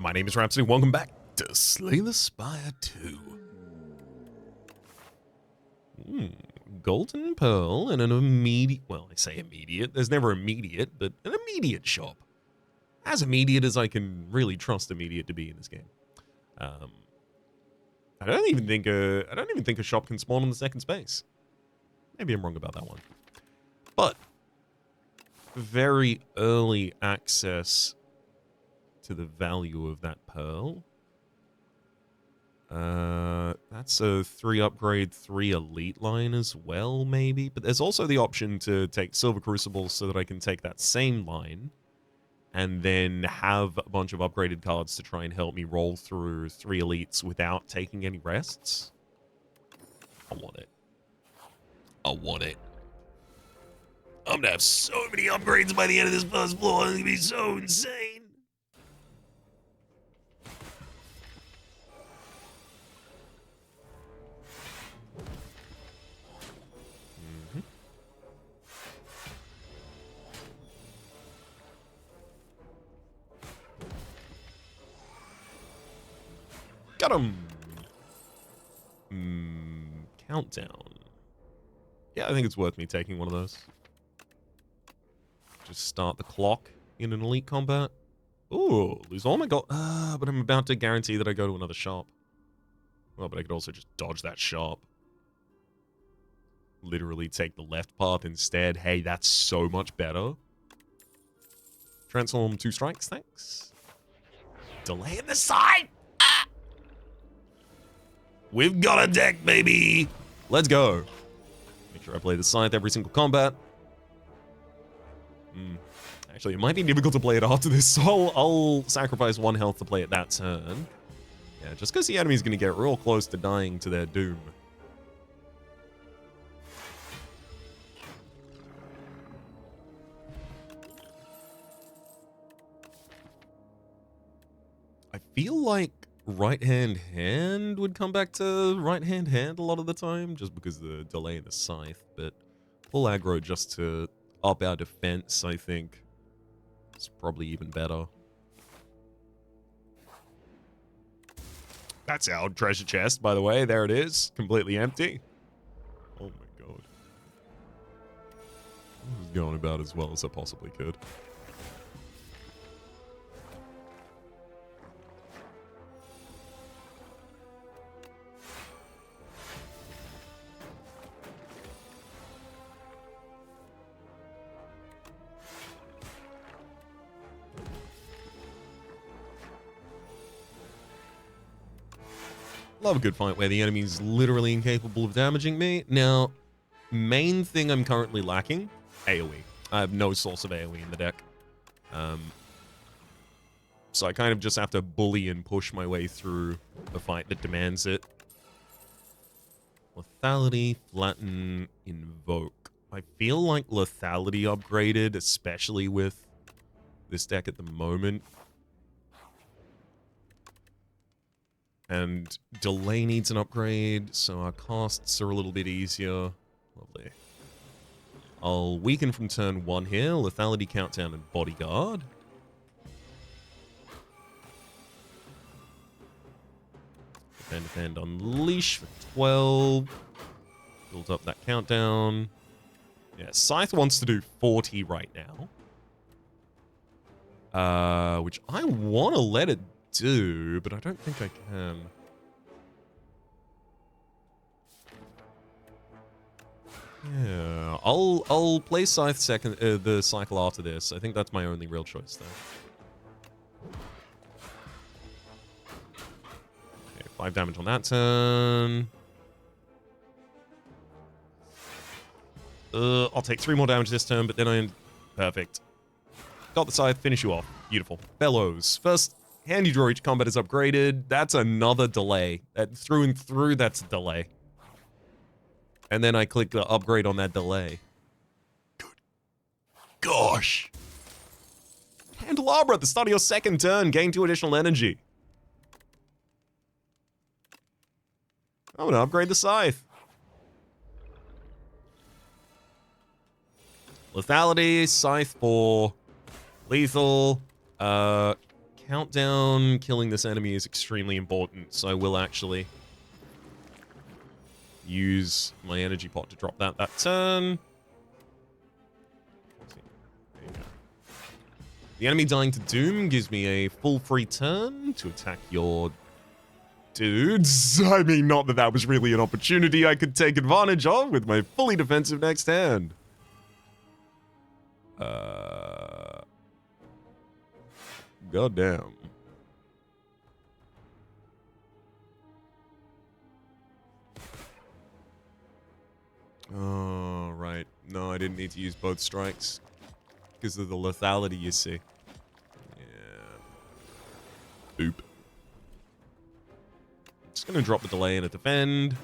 My name is Rhapsody. Welcome back to Slay the Spire 2. Golden Pearl and an immediate, well, I say immediate, there's never immediate, but an immediate shop. As immediate as I can really trust immediate to be in this game. I don't even think a shop can spawn on the second space. Maybe I'm wrong about that one. But very early access to the value of that pearl. That's a 3 upgrade, 3 elite line as well, maybe. But there's also the option to take silver crucibles so that I can take that same line and then have a bunch of upgraded cards to try and help me roll through 3 elites without taking any rests. I want it. I want it. I'm gonna have so many upgrades by the end of this first floor. It's gonna be so insane. Got him! Countdown. Yeah, I think it's worth me taking one of those. Just start the clock in an elite combat. Ooh, lose all my gold. But I'm about to guarantee that I go to another shop. Well, but I could also just dodge that shop. Literally take the left path instead. Hey, that's so much better. Transform 2 strikes, thanks. Delay in the side! We've got a deck, baby! Let's go. Make sure I play the scythe every single combat. Actually, it might be difficult to play it after this, so I'll sacrifice 1 health to play it that turn. Yeah, just because the enemy's going to get real close to dying to their doom. I feel like right-hand hand would come back to right-hand hand a lot of the time, just because of the delay in the scythe, but full aggro just to up our defense, I think, is probably even better. That's our treasure chest, by the way. There it is, completely empty. Oh my god. This is going about as well as I possibly could. Love a good fight where the enemy's literally incapable of damaging me. Now, main thing I'm currently lacking, AoE. I have no source of AoE in the deck. So I kind of just have to bully and push my way through a fight that demands it. Lethality, flatten, invoke. I feel like lethality upgraded, especially with this deck at the moment. And delay needs an upgrade, so our casts are a little bit easier. Lovely. I'll weaken from turn 1 here. Lethality, countdown, and bodyguard. Defend, unleash for 12. Build up that countdown. Yeah, Scythe wants to do 40 right now. Which I want to let it do, but I don't think I can. Yeah, I'll play Scythe second, the cycle after this. I think that's my only real choice there. Okay, 5 damage on that turn. I'll take 3 more damage this turn, but then I... Perfect. Got the Scythe, finish you off. Beautiful. Bellows. First hand you draw each combat is upgraded. That's another delay. Through and through, that's a delay. And then I click the upgrade on that delay. Good gosh. Candelabra at the start of your second turn. Gain 2 additional energy. I'm going to upgrade the Scythe. Lethality, Scythe for lethal, countdown killing this enemy is extremely important, so I will actually use my energy pot to drop that turn. The enemy dying to Doom gives me a full free turn to attack your dudes. I mean, not that that was really an opportunity I could take advantage of with my fully defensive next hand. Goddamn. Oh, right. No, I didn't need to use both strikes. Because of the lethality, you see. Yeah. Oop. Just gonna drop the delay and a defend.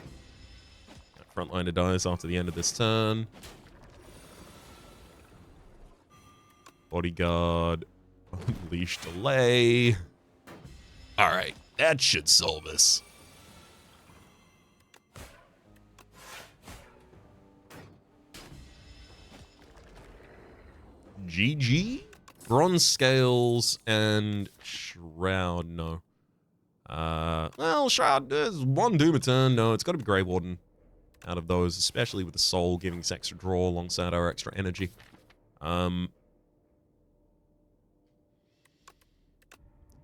That frontliner dies after the end of this turn. Bodyguard. Unleash delay. Alright, that should solve us. GG? Bronze scales and Shroud, no. Well, Shroud, there's one Doom a turn. No, it's got to be Grey Warden out of those, especially with the Soul giving us extra draw alongside our extra energy.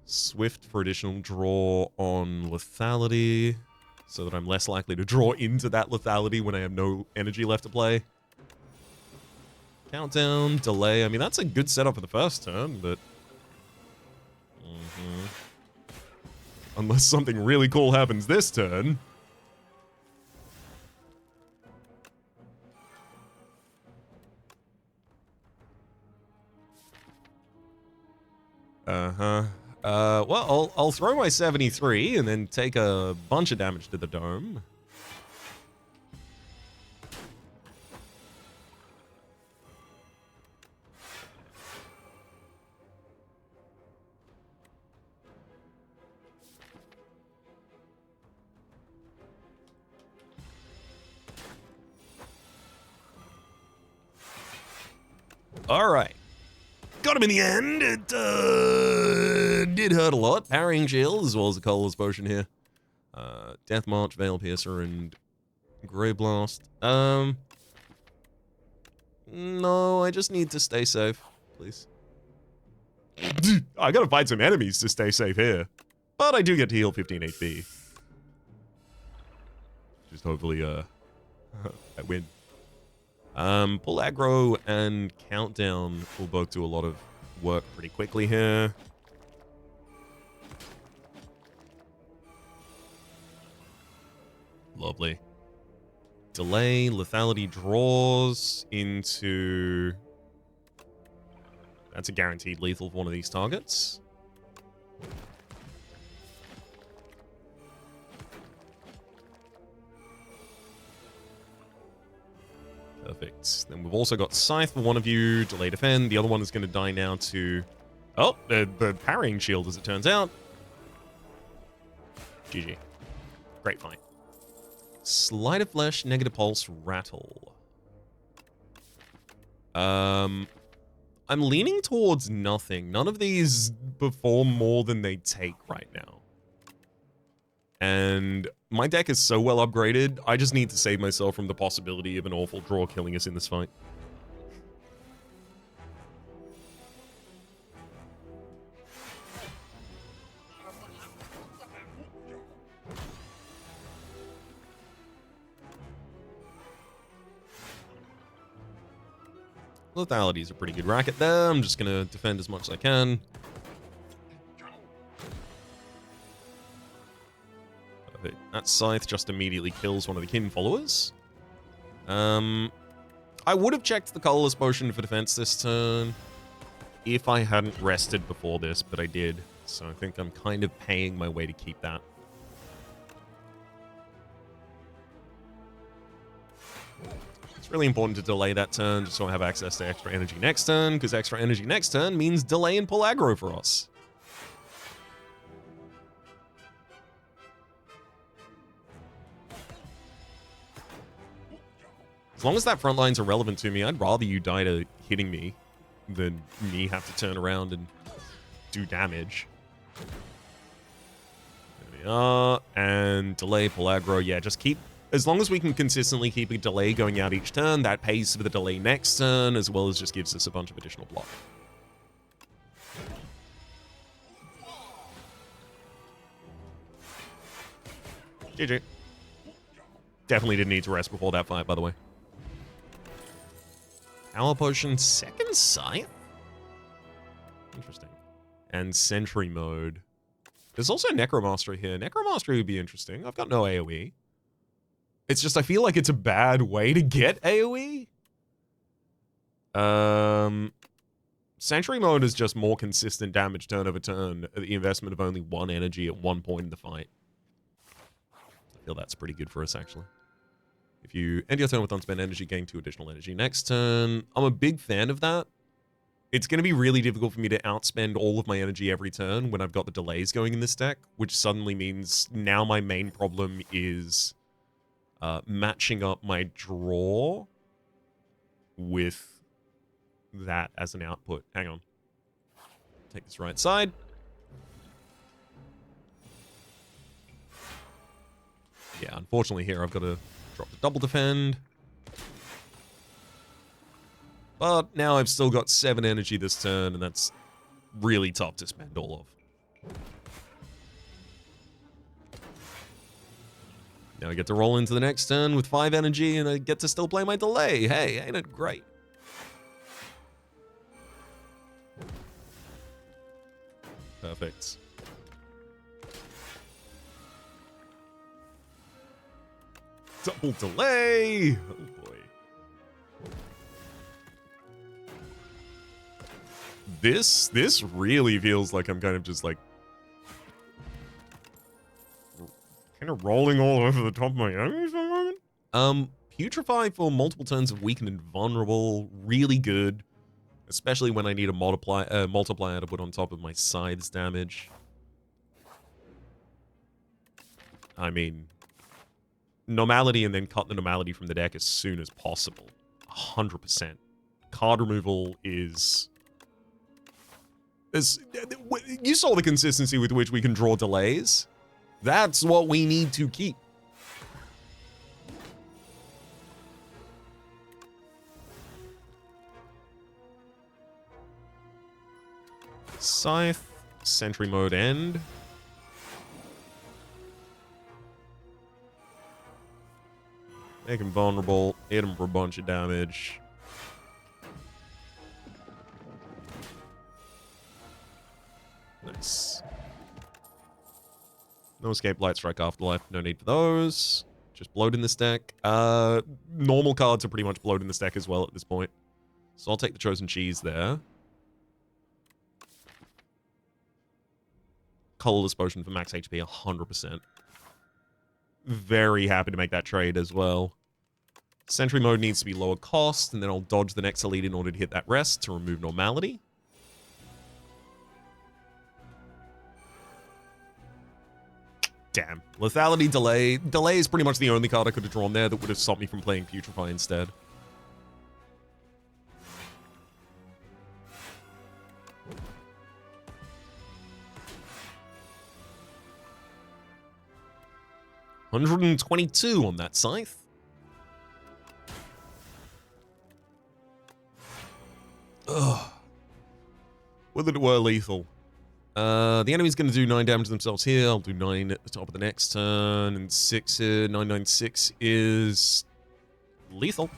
Swift for additional draw on lethality, so that I'm less likely to draw into that lethality when I have no energy left to play. Countdown, delay. I mean, that's a good setup for the first turn, but... Unless something really cool happens this turn. Well, I'll throw my 73 and then take a bunch of damage to the dome. All right. Got him in the end. It did hurt a lot. Parrying Shield as well as a Colorless Potion here. Death March, Veil Piercer, and Grey Blast. No, I just need to stay safe, please. I gotta fight some enemies to stay safe here. But I do get to heal 15 HP. Just hopefully, I win. Pull aggro and countdown will both do a lot of work pretty quickly here. Lovely. Delay, lethality draws into... That's a guaranteed lethal for one of these targets. Perfect. Then we've also got Scythe for one of you, Delay Defend. The other one is going to die now to... Oh, the Parrying Shield, as it turns out. GG. Great fight. Sleight of Flesh, Negative Pulse, Rattle. I'm leaning towards nothing. None of these perform more than they take right now. And my deck is so well upgraded, I just need to save myself from the possibility of an awful draw killing us in this fight. Lethality is a pretty good racket there. I'm just going to defend as much as I can. Perfect. That Scythe just immediately kills one of the kin followers. I would have checked the Colorless Potion for defense this turn if I hadn't rested before this, but I did. So I think I'm kind of paying my way to keep that. It's really important to delay that turn just so I have access to extra energy next turn, because extra energy next turn means delay and pull aggro for us. As long as that front line's irrelevant to me, I'd rather you die to hitting me than me have to turn around and do damage. There we are. And delay, pull aggro. Yeah, just keep... As long as we can consistently keep a delay going out each turn, that pays for the delay next turn, as well as just gives us a bunch of additional block. GG. Definitely didn't need to rest before that fight, by the way. Power Potion, second Scythe? Interesting. And Sentry Mode. There's also Necromastery here. Necromastery would be interesting. I've got no AoE. It's just I feel like it's a bad way to get AoE. Sentry Mode is just more consistent damage turn over turn at the investment of only 1 energy at one point in the fight. I feel that's pretty good for us, actually. If you end your turn with unspent energy, gain 2 additional energy next turn. I'm a big fan of that. It's going to be really difficult for me to outspend all of my energy every turn when I've got the delays going in this deck, which suddenly means now my main problem is matching up my draw with that as an output. Hang on. Take this right side. Yeah, unfortunately here I've got to drop the double defend. But now I've still got 7 energy this turn, and that's really tough to spend all of. Now I get to roll into the next turn with 5 energy, and I get to still play my delay. Hey, ain't it great? Perfect. Double delay! Oh boy. This really feels like I'm kind of just like... kind of rolling all over the top of my enemies for a moment. Putrefy for multiple turns of weakened and vulnerable. Really good. Especially when I need a multiplier to put on top of my scythe's damage. I mean... Normality and then cut the normality from the deck as soon as possible. 100%. Card removal is... You saw the consistency with which we can draw delays. That's what we need to keep. Scythe, Sentry Mode end. Make him vulnerable, hit him for a bunch of damage. Nice. No escape, light strike, afterlife. No need for those. Just bloat in this deck. Normal cards are pretty much bloat in this deck as well at this point. So I'll take the chosen cheese there. Colorless potion for max HP, 100%. Very happy to make that trade as well. Sentry mode needs to be lower cost, and then I'll dodge the next elite in order to hit that rest to remove normality. Damn. Lethality, delay. Delay is pretty much the only card I could have drawn there that would have stopped me from playing Putrefy instead. $122 on that scythe. Ugh. Whether it were lethal. The enemy's going to do 9 damage to themselves here. I'll do 9 at the top of the next turn. And 996 is lethal.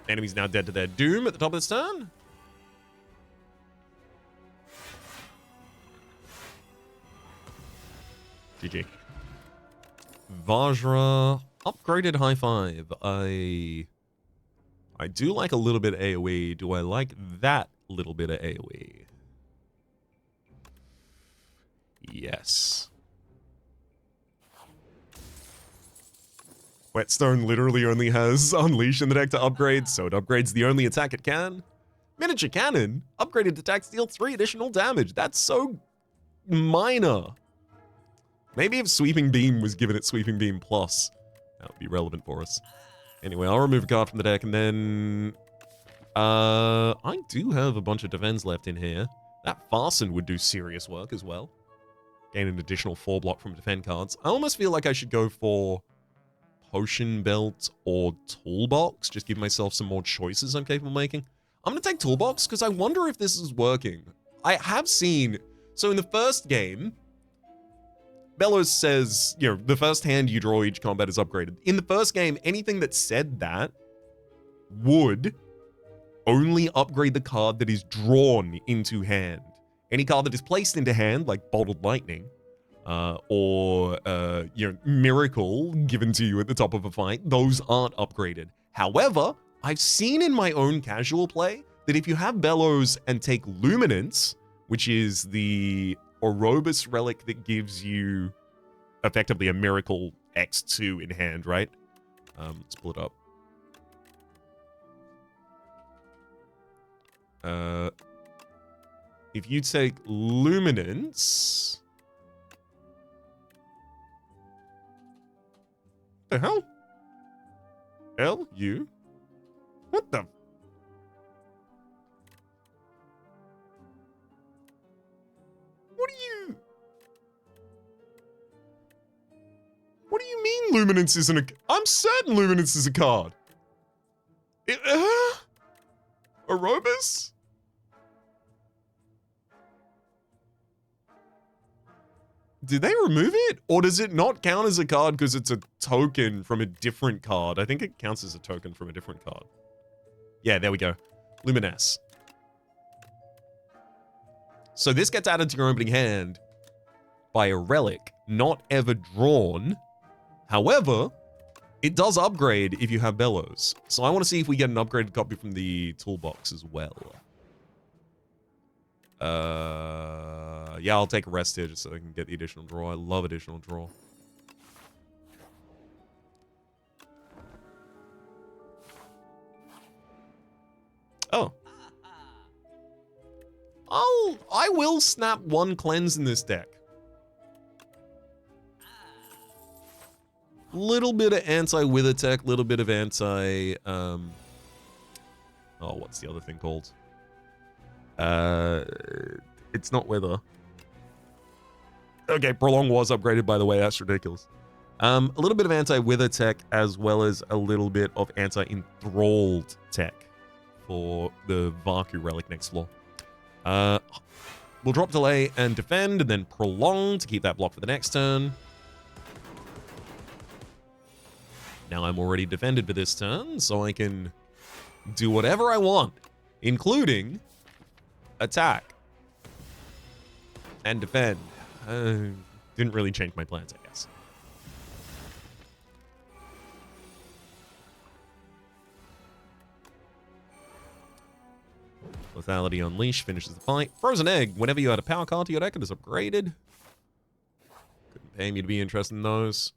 Enemy's now dead to their doom at the top of this turn. GG. Vajra, upgraded high five. I do like a little bit of AoE. Do I like that little bit of AoE? Yes. Whetstone literally only has Unleash in the deck to upgrade, so it upgrades the only attack it can. Miniature Cannon, upgraded attacks deal 3 additional damage. That's so minor. Maybe if Sweeping Beam was given it Sweeping Beam Plus, that would be relevant for us. Anyway, I'll remove a card from the deck, and then... I do have a bunch of defense left in here. That Fasten would do serious work as well. Gain an additional 4 block from defend cards. I almost feel like I should go for Potion Belt or Toolbox. Just give myself some more choices I'm capable of making. I'm going to take Toolbox because I wonder if this is working. I have seen... So in the first game, Bellows says, you know, the first hand you draw each combat is upgraded. In the first game, anything that said that would only upgrade the card that is drawn into hand. Any card that is placed into hand, like Bolted Lightning, or you know, Miracle given to you at the top of a fight, those aren't upgraded. However, I've seen in my own casual play that if you have Bellows and take Luminance, which is the Orobus relic that gives you effectively a Miracle X2 in hand, right? Let's pull it up. If you take Luminance... The hell? L-U? What the... What do you mean Luminance isn't a... I'm certain Luminance is a card. Orobus? Did they remove it? Or does it not count as a card because it's a token from a different card? I think it counts as a token from a different card. Yeah, there we go. Luminance. So this gets added to your opening hand by a relic, not ever drawn. However, it does upgrade if you have Bellows. So I want to see if we get an upgraded copy from the toolbox as well. Yeah, I'll take a rest here just so I can get the additional draw. I love additional draw. Oh. I will snap one cleanse in this deck. Little bit of anti-wither tech, little bit of anti, oh, what's the other thing called? It's not wither. Okay, Prolong was upgraded, by the way. That's ridiculous. A little bit of anti-wither tech, as well as a little bit of anti-enthralled tech for the Vaku relic next floor. We'll drop delay and defend, and then prolong to keep that block for the next turn. Now I'm already defended for this turn, so I can do whatever I want, including attack and defend. Didn't really change my plans, I guess. Lethality Unleash finishes the fight. Frozen Egg. Whenever you add a power card to your deck, it is upgraded. Couldn't pay me to be interested in those.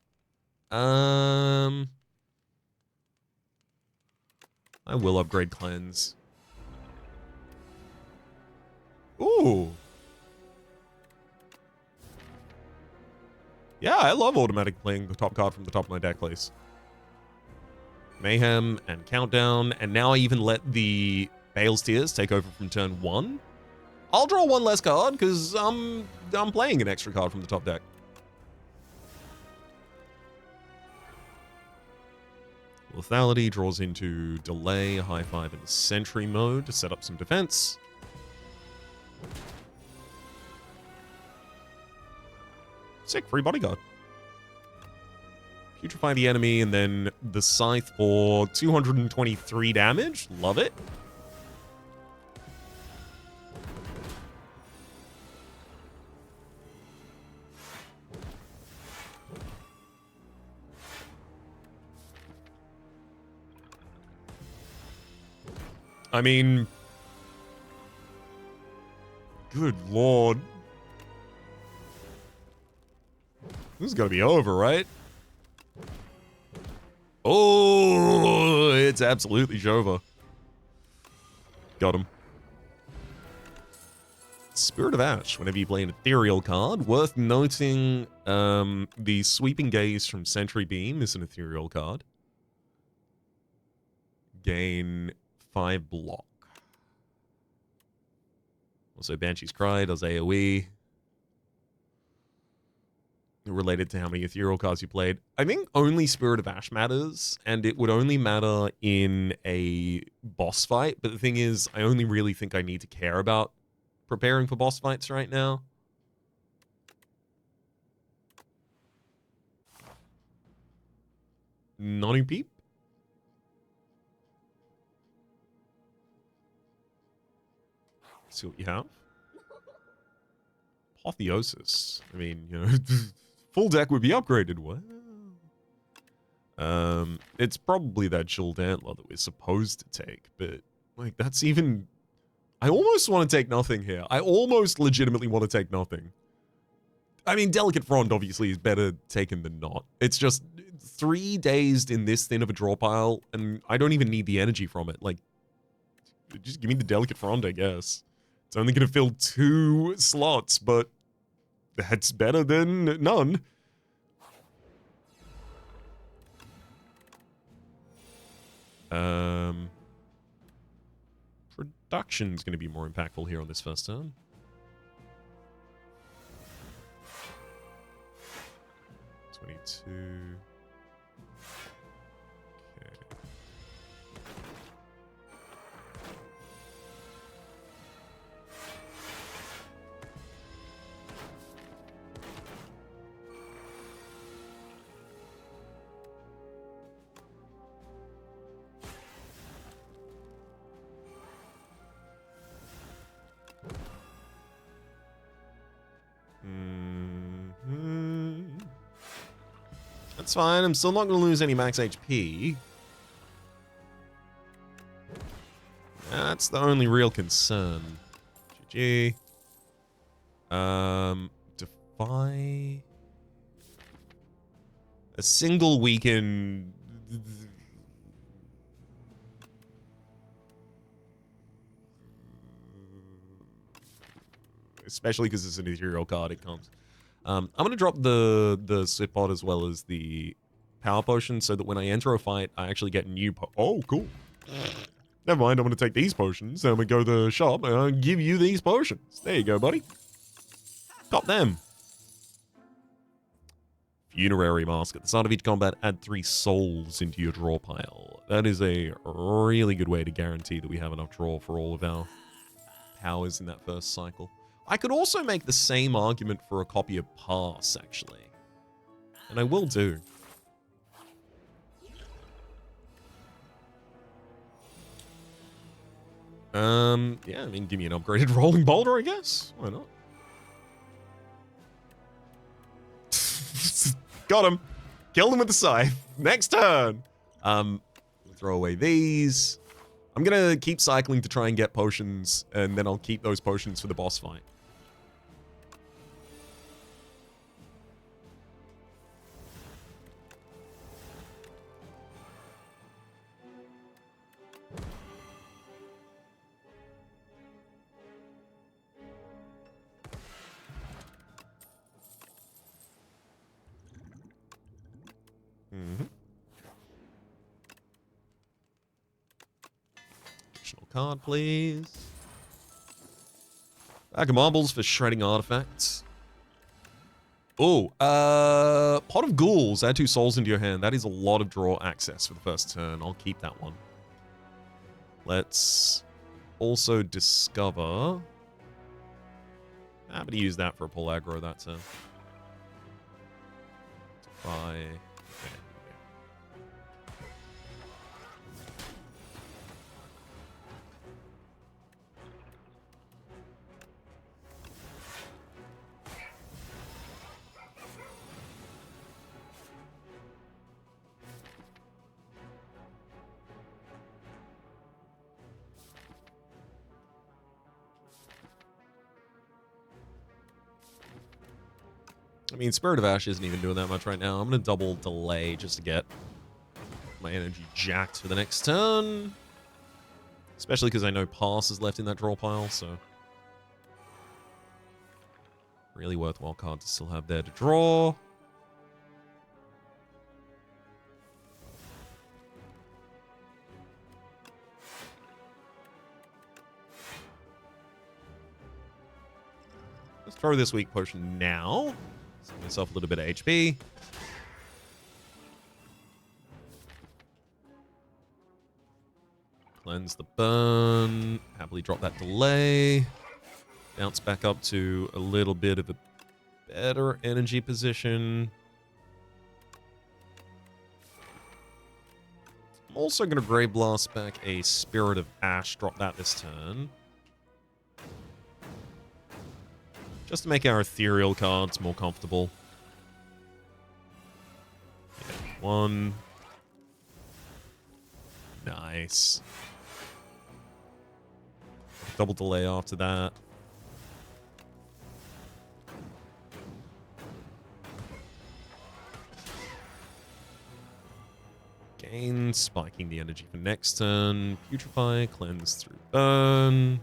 I will upgrade Cleanse. Ooh. Yeah, I love automatic playing the top card from the top of my deck, please. Mayhem and Countdown, and now I even let the Bale's Tears take over from turn 1. I'll draw one less card, because I'm playing an extra card from the top deck. Lethality draws into Delay, High Five, and Sentry mode to set up some defense. Sick, free bodyguard. Putrefy the enemy, and then the Scythe for 223 damage. Love it. I mean, good lord. This is gonna be over, right? Oh, it's absolutely Jova. Got him. Spirit of Ash. Whenever you play an ethereal card, worth noting, the Sweeping Gaze from Sentry Beam is an ethereal card. Gain 5 block. Also, Banshee's Cry does AoE. Related to how many ethereal cards you played. I think only Spirit of Ash matters, and it would only matter in a boss fight. But the thing is, I only really think I need to care about preparing for boss fights right now. Nonny Peep? See what you have. Apotheosis. I mean, you know, full deck would be upgraded. Well, it's probably that Chilled Antler that we're supposed to take, but like that's even. I almost want to take nothing here. I almost legitimately want to take nothing. I mean, Delicate Frond obviously is better taken than not. It's just 3 dazed in this thin of a draw pile, and I don't even need the energy from it. Like, just give me the Delicate Frond, I guess. It's only going to fill 2 slots, but that's better than none. Production's going to be more impactful here on this first turn. Okay. That's fine. I'm still not going to lose any max HP. That's the only real concern. GG. Defy. A single weaken. Especially because it's an ethereal card, it comes. I'm going to drop the Sip Pod as well as the Power Potion so that when I enter a fight, I actually get new Oh, cool. Never mind, I'm going to take these potions. I'm going to go to the shop and I'll give you these potions. There you go, buddy. Cop them. Funerary Mask. At the start of each combat, add 3 souls into your draw pile. That is a really good way to guarantee that we have enough draw for all of our powers in that first cycle. I could also make the same argument for a copy of Pass, actually. And I will do. Yeah, I mean, give me an upgraded Rolling Boulder, I guess. Why not? Got him. Killed him with the scythe. Next turn. Throw away these. I'm gonna keep cycling to try and get potions, and then I'll keep those potions for the boss fight. Additional card, please. Bag of marbles for shredding artifacts. Oh, Pot of Ghouls. Add 2 souls into your hand. That is a lot of draw access for the first turn. I'll keep that one. Let's also discover. I'm going to use that for a pull aggro that turn. Defy. Okay. I mean, Spirit of Ash isn't even doing that much right now. I'm going to double delay just to get my energy jacked for the next turn. Especially because I know Pass is left in that draw pile, so... Really worthwhile card to still have there to draw. throw this weak potion now. Save myself a little bit of HP. Cleanse the burn. Happily drop that delay. Bounce back up to a little bit of a better energy position. I'm also going to Grave Blast back a Spirit of Ash. Drop that this turn. Just to make our ethereal cards more comfortable. Yeah, 1. Nice. Double delay after that. Gain, spiking the energy for next turn. Putrefy, cleanse through burn.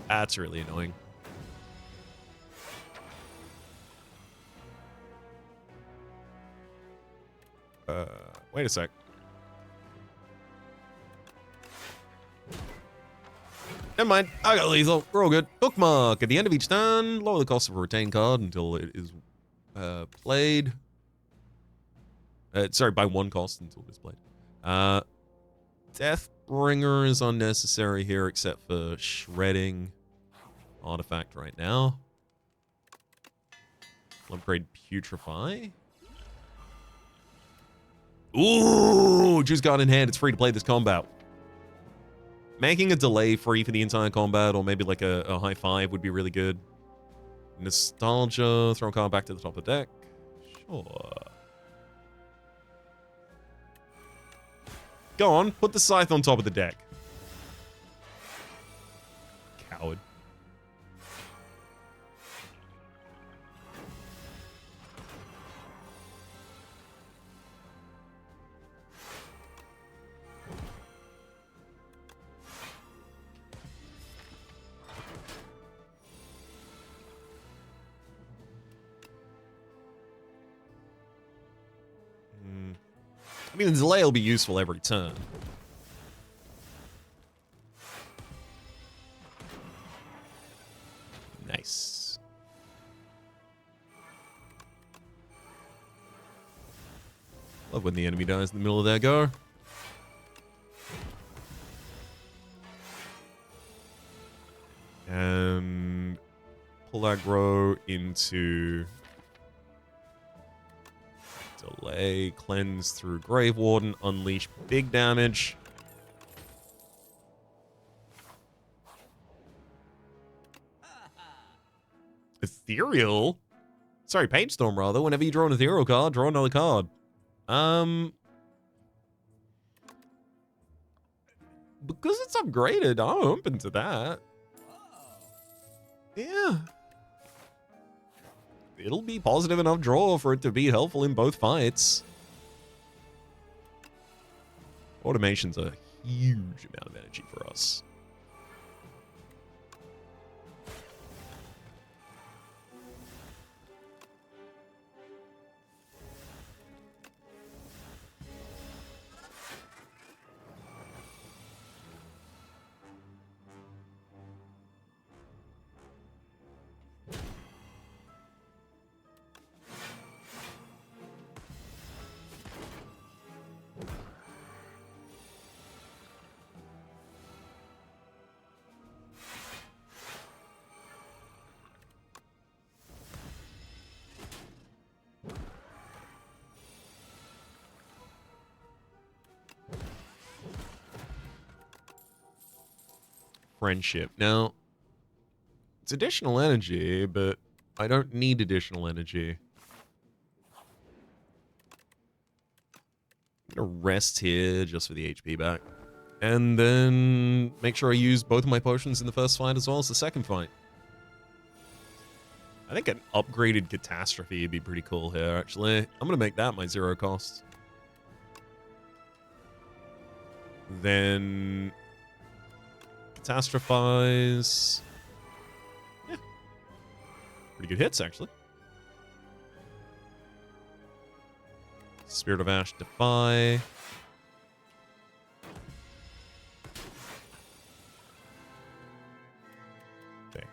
That's really annoying. Wait a sec. Never mind. I got lethal. We're all good. Bookmark. At the end of each turn, lower the cost of a retained card until it is played. Sorry, by 1 cost until it is played. Deathbringer is unnecessary here except for shredding artifact right now. I'll upgrade Putrefy. Ooh, Juice Guard in hand. It's free to play this combat. Making a delay free for the entire combat, or maybe like a high 5 would be really good. Nostalgia. Throw a card back to the top of the deck. Sure. Go on, put the Scythe on top of the deck. Coward. I mean, the delay will be useful every turn. Nice. Love when the enemy dies in the middle of their go. And pull aggro into delay, cleanse through Grave Warden, unleash big damage. Ethereal? Sorry, Page Storm, rather. Whenever you draw an ethereal card, draw another card. Because it's upgraded, I'm open to that. Yeah. It'll be positive enough draw for it to be helpful in both fights. Automation's a huge amount of energy for us. Friendship. Now, it's additional energy, but I don't need additional energy. I'm gonna rest here just for the HP back. And then make sure I use both of my potions in the first fight as well as the second fight. I think an upgraded Catastrophe would be pretty cool here, actually. I'm gonna make that my 0 cost. Then Catastrophize. Yeah. Pretty good hits, actually. Spirit of Ash, Defy. Okay.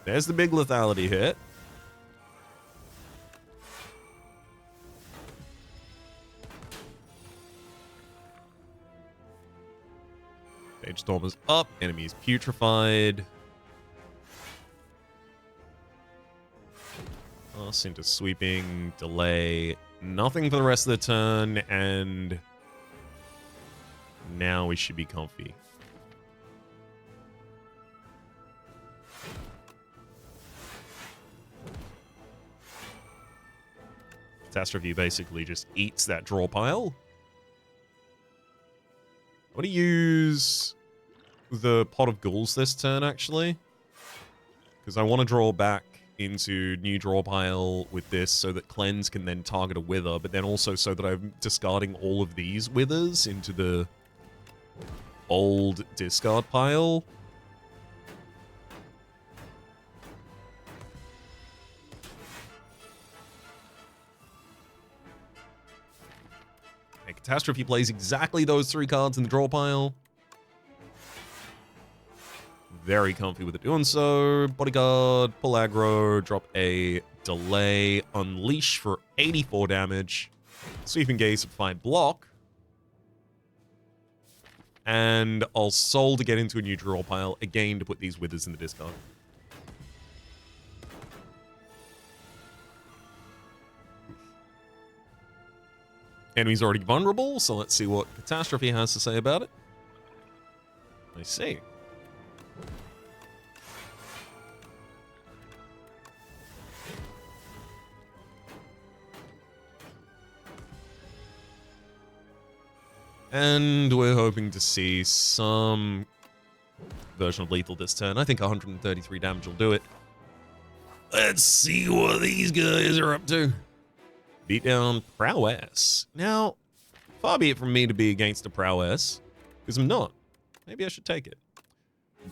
There's the big lethality hit. Mage Storm is up. Enemy is putrefied. Pass into sweeping. Delay. Nothing for the rest of the turn. And now we should be comfy. Catastrophe basically just eats that draw pile. I'm going to use the Pot of Ghouls this turn, actually. Because I want to draw back into new draw pile with this so that Cleanse can then target a Wither, but then also so that I'm discarding all of these Withers into the old discard pile. Catastrophe plays exactly those 3 cards in the draw pile. Very comfy with it doing so. Bodyguard, pull aggro, drop a delay, unleash for 84 damage. Sweeping Gaze for 5 block. And I'll soul to get into a new draw pile, again to put these Withers in the discard. Enemy's already vulnerable, so let's see what Catastrophe has to say about it. I see. And we're hoping to see some version of lethal this turn. I think 133 damage will do it. Let's see what these guys are up to. Beatdown Prowess. Now, far be it from me to be against a Prowess, because I'm not. Maybe I should take it.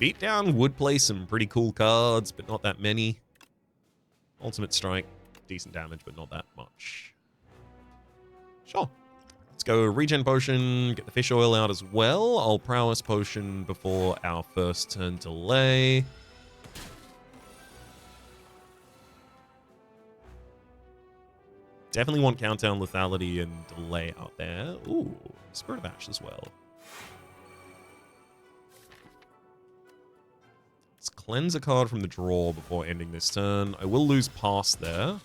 Beatdown would play some pretty cool cards, but not that many. Ultimate Strike, decent damage, but not that much. Sure. Let's go Regen Potion, get the Fish Oil out as well. I'll Prowess Potion before our first turn delay. Definitely want Countdown, Lethality, and Delay out there. Ooh, Spirit of Ash as well. Let's cleanse a card from the draw before ending this turn. I will lose Pass there.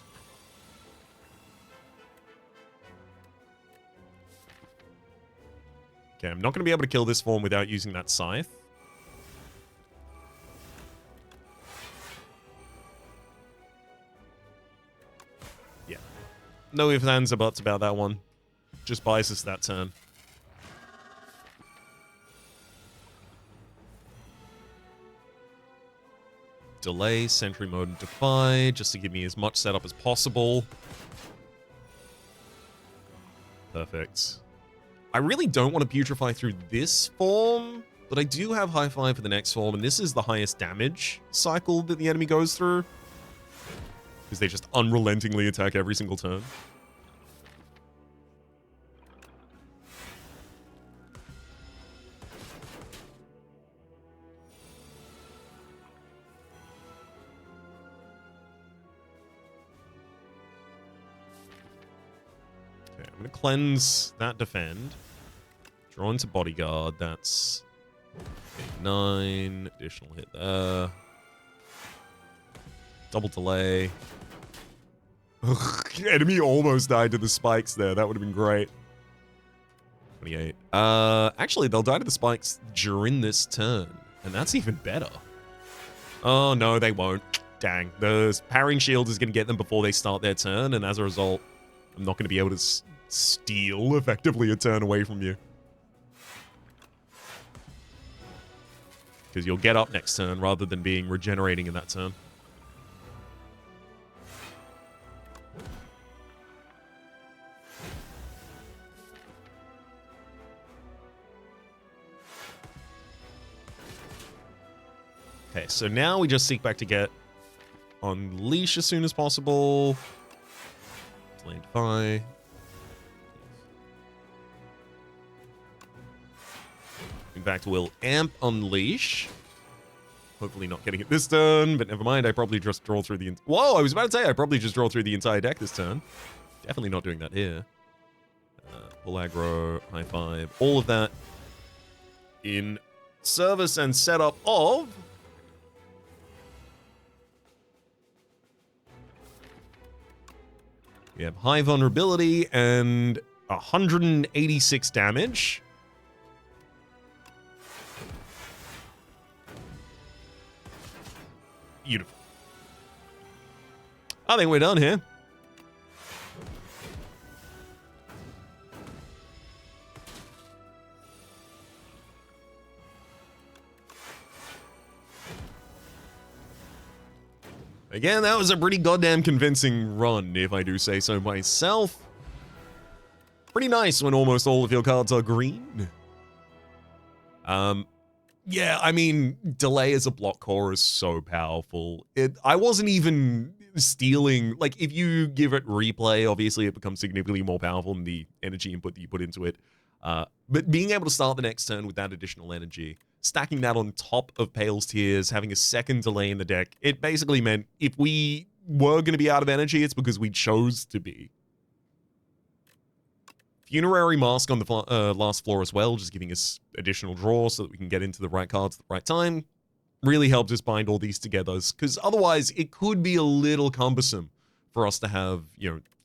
Okay, I'm not going to be able to kill this form without using that Scythe. Yeah. No ifs, ands, or buts about that one. Just buys us that turn. Delay, Sentry Mode, and Defy, just to give me as much setup as possible. Perfect. I really don't want to putrefy through this form, but I do have High Five for the next form, and this is the highest damage cycle that the enemy goes through. Because they just unrelentingly attack every single turn. Okay, I'm going to cleanse that defend. Draw into Bodyguard, that's 9, additional hit there. Double delay. Ugh, enemy almost died to the spikes there, that would have been great. 28. Actually, they'll die to the spikes during this turn, and that's even better. Oh, no, they won't. Dang. The Parrying Shield is going to get them before they start their turn, and as a result, I'm not going to be able to steal effectively a turn away from you. Because you'll get up next turn rather than being regenerating in that turn. Okay, so now we just seek back to get Unleash as soon as possible. Delay Defy. In fact, we'll Amp Unleash. Hopefully not getting it this turn, but never mind. I probably just draw through the... Whoa, I was about to say I probably just draw through the entire deck this turn. Definitely not doing that here. Full aggro, high five, all of that in service and setup of... We have high vulnerability and 186 damage. Beautiful. I think we're done here. Again, that was a pretty goddamn convincing run, if I do say so myself. Pretty nice when almost all of your cards are green. Yeah, I mean, delay as a block core is so powerful. I wasn't even stealing... Like, if you give it replay, obviously it becomes significantly more powerful than the energy input that you put into it. But being able to start the next turn with that additional energy, stacking that on top of Pale's Tears, having a second delay in the deck, it basically meant if we were going to be out of energy, it's because we chose to be. Funerary Mask on the last floor as well, just giving us additional draw so that we can get into the right cards at the right time. Really helped us bind all these together, because otherwise it could be a little cumbersome for us to have,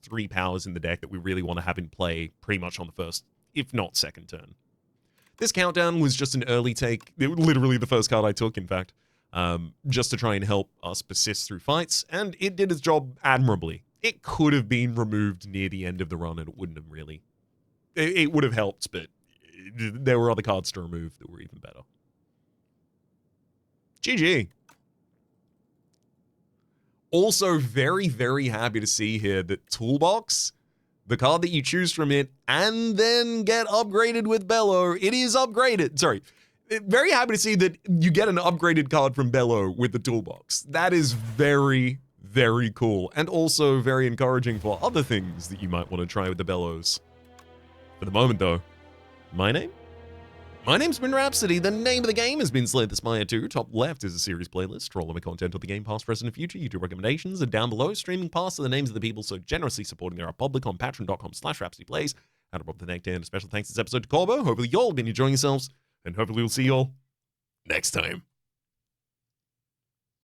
3 powers in the deck that we really want to have in play pretty much on the first, if not second turn. This countdown was just an early take, literally the first card I took, in fact, just to try and help us persist through fights, and it did its job admirably. It could have been removed near the end of the run, and it wouldn't have really. It would have helped, but there were other cards to remove that were even better. GG. Also, very, very happy to see here that Toolbox, the card that you choose from it, and then get upgraded with Bellow, it is upgraded. Sorry. Very happy to see that you get an upgraded card from Bellow with the Toolbox. That is very, very cool. And also very encouraging for other things that you might want to try with the Bellows. For the moment, though, my name's been Rhapsody. The name of the game has been Slay the Spire 2. Top left is a series playlist for all of my content of the game, past, present, and future. YouTube recommendations, and down below, streaming past are the names of the people so generously supporting their public on patreon.com/RhapsodyPlays. And above the neck down, a special thanks this episode to Corbo. Hopefully, y'all have been enjoying yourselves, and hopefully we'll see y'all next time.